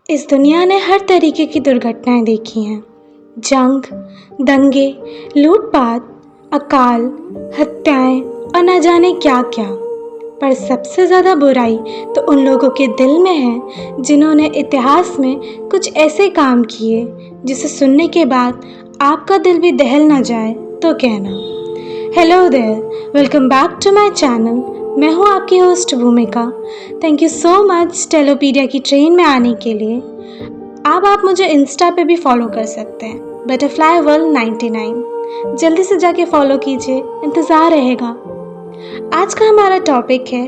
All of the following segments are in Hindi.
इस दुनिया ने हर तरीके की दुर्घटनाएं देखी हैं। जंग, दंगे, लूटपाट, अकाल, हत्याएं और न जाने क्या क्या। पर सबसे ज़्यादा बुराई तो उन लोगों के दिल में है जिन्होंने इतिहास में कुछ ऐसे काम किए जिसे सुनने के बाद आपका दिल भी दहल न जाए तो कहना। Hello there, welcome back to my channel. मैं हूँ आपकी host Bhumika. Thank you so much Telopedia की ट्रेन में आने के लिए। अब आप मुझे इंस्टा पे भी फॉलो कर सकते हैं, बटरफ्लाई वर्ल्ड 99। जल्दी से जाके फॉलो कीजिए, इंतज़ार रहेगा। आज का हमारा टॉपिक है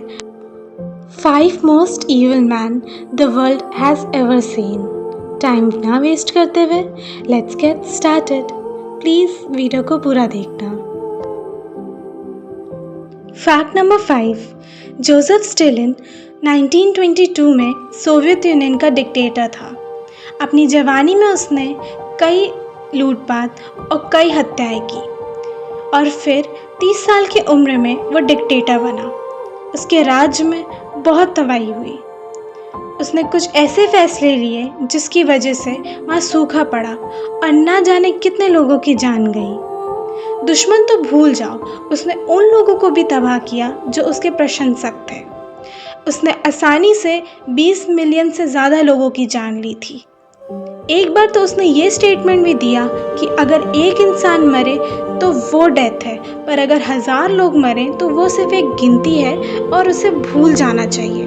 5 most evil man the world has ever seen. Time ना वेस्ट करते हुए let's get started. Please video को पूरा देखना। फैक्ट नंबर 5, जोसेफ स्टालिन 1922 में सोवियत यूनियन का डिक्टेटर था। अपनी जवानी में उसने कई लूटपाट और कई हत्याएं की और फिर 30 साल की उम्र में वो डिक्टेटर बना। उसके राज्य में बहुत तबाही हुई। उसने कुछ ऐसे फैसले लिए जिसकी वजह से वहाँ सूखा पड़ा और ना जाने कितने लोगों की जान गई। दुश्मन तो भूल जाओ, उसने उन लोगों को भी तबाह किया जो उसके प्रशंसक थे। उसने आसानी से 20 मिलियन से ज़्यादा लोगों की जान ली थी। एक बार तो उसने ये स्टेटमेंट भी दिया कि अगर एक इंसान मरे तो वो डेथ है, पर अगर 1000 लोग मरें तो वो सिर्फ एक गिनती है और उसे भूल जाना चाहिए।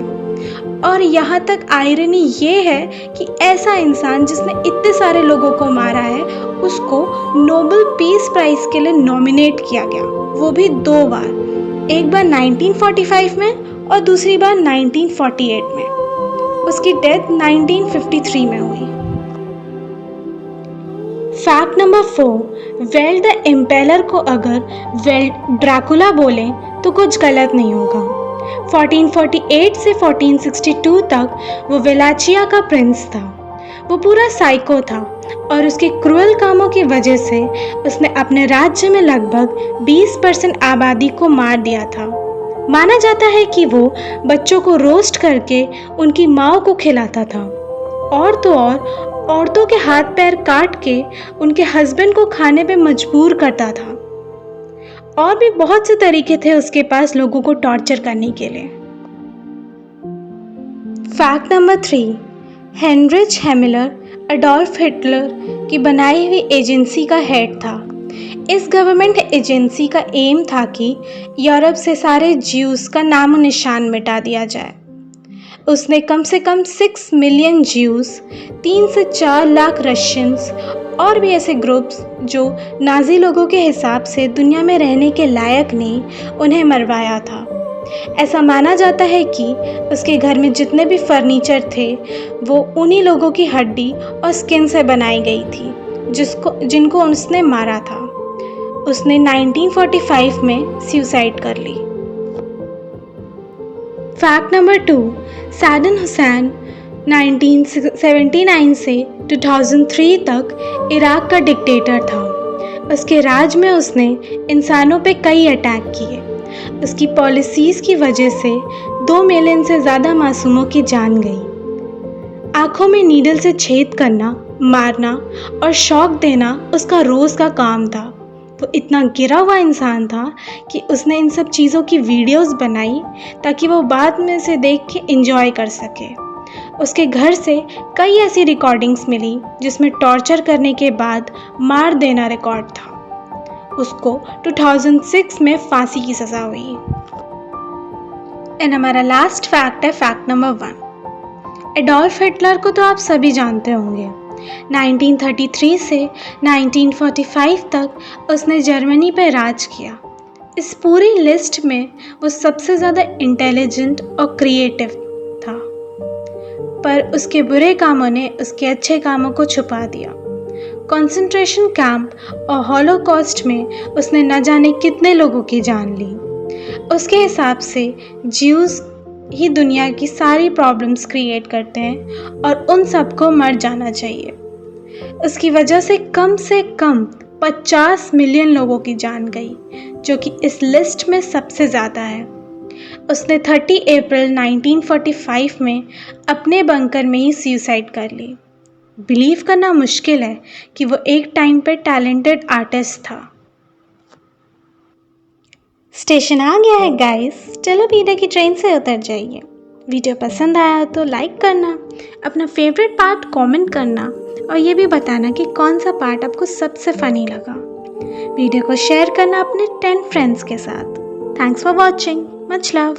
और यहाँ तक आयरनी ये है कि ऐसा इंसान जिसने इतने सारे लोगों को मारा है उसको नोबेल पीस प्राइज़ के लिए नॉमिनेट किया गया, वो भी 2 बार। एक बार 1945 में और दूसरी बार 1948 में। उसकी डेथ 1953 में हुई। Fact number 4, weld the impeller को अगर वेल्ड ड्रैकुला बोलें तो कुछ गलत नहीं होगा। 1448 से 1462 तक वो वेलाचिया का प्रिंस था। वो पूरा साइको था और उसके क्रूअल कामों की वजह से उसने अपने राज्य में लगभग 20% आबादी को मार दिया था। माना जाता है कि वो बच्चों को रोस्ट करके उनकी माँ को खिलाता था और तो और औरतों के हाथ पैर काट के उनके हस्बैंड को खाने पे मजबूर करता था। और भी बहुत से तरीके थे उसके पास लोगों को टॉर्चर करने के लिए। Fact number 3, Heinrich Himmler Adolf Hitler की बनाई हुई एजेंसी का हेड था। इस गवर्नमेंट एजेंसी का एम था कि यूरोप से सारे ज्यूस का नामो निशान मिटा दिया जाए। उसने कम से कम 6 मिलियन ज्यूस, 3 से 4 लाख रशियंस और भी ऐसे ग्रुप्स जो नाजी लोगों के हिसाब से दुनिया में रहने के लायक नहीं, उन्हें मरवाया था। ऐसा माना जाता है कि उसके घर में जितने भी फर्नीचर थे वो उन्हीं लोगों की हड्डी और स्किन से बनाई गई थी जिनको उसने मारा था। उसने 1945 में सुसाइड कर ली। फैक्ट नंबर 2, सद्दाम हुसैन 1979 से 2003 तक इराक का डिक्टेटर था। उसके राज में उसने इंसानों पे कई अटैक किए। उसकी पॉलिसीज़ की वजह से 2 मिलियन से ज़्यादा मासूमों की जान गई। आँखों में नीडल से छेद करना, मारना और शॉक देना उसका रोज़ का काम था। वो इतना गिरा हुआ इंसान था कि उसने इन सब चीज़ों की वीडियोस बनाई ताकि वो बाद में से देख के एंजॉय कर सके। उसके घर से कई ऐसी रिकॉर्डिंग्स मिली जिसमें टॉर्चर करने के बाद मार देना रिकॉर्ड था। उसको 2006 में फांसी की सज़ा हुई। एंड हमारा लास्ट फैक्ट है फैक्ट नंबर 1। एडोल्फ हिटलर को तो आप सभी जानते होंगे। 1933 से 1945 तक उसने जर्मनी पर राज किया। इस पूरी लिस्ट में वो सबसे ज़्यादा इंटेलिजेंट और क्रिएटिव था, पर उसके बुरे कामों ने उसके अच्छे कामों को छुपा दिया। कंसंट्रेशन कैंप और हॉलोकॉस्ट में उसने न जाने कितने लोगों की जान ली। उसके हिसाब से ज्यूज़ ही दुनिया की सारी प्रॉब्लम्स क्रिएट करते हैं और उन सबको मर जाना चाहिए। उसकी वजह से कम 50 मिलियन लोगों की जान गई, जो कि इस लिस्ट में सबसे ज़्यादा है। उसने 30 अप्रैल 1945 में अपने बंकर में ही सुसाइड कर ली। बिलीव करना मुश्किल है कि वो एक टाइम पर टैलेंटेड आर्टिस्ट था। स्टेशन आ गया है गाइस, चलो पीने की ट्रेन से उतर जाइए। वीडियो पसंद आया तो लाइक करना, अपना फेवरेट पार्ट कमेंट करना और ये भी बताना कि कौन सा पार्ट आपको सबसे फनी लगा। वीडियो को शेयर करना अपने 10 फ्रेंड्स के साथ। Thanks for watching, much love.